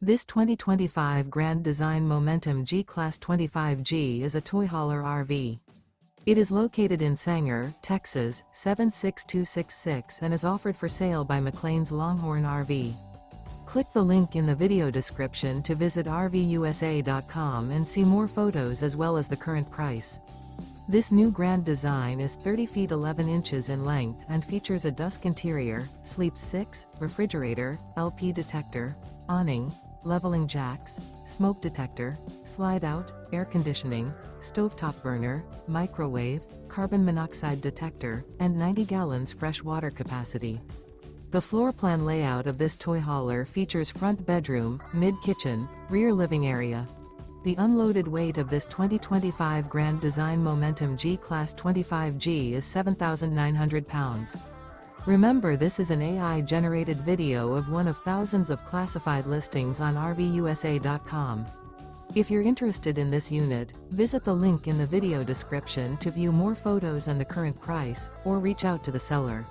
This 2025 Grand Design Momentum G-Class 25G is a toy hauler RV. It is located in Sanger, Texas, 76266 and is offered for sale by McClain's Longhorn RV. Click the link in the video description to visit RVUSA.com and see more photos as well as the current price. This new Grand Design is 30 feet 11 inches in length and features a Dusk interior, sleep 6, refrigerator, LP detector, awning, leveling jacks, smoke detector, slide-out, air conditioning, stovetop burner, microwave, carbon monoxide detector, and 90 gallons fresh water capacity. The floor plan layout of this toy hauler features front bedroom, mid-kitchen, rear living area. The unloaded weight of this 2025 Grand Design Momentum G-Class 25G is 7,900 pounds. Remember, this is an AI-generated video of one of thousands of classified listings on RVUSA.com. If you're interested in this unit, visit the link in the video description to view more photos and the current price, or reach out to the seller.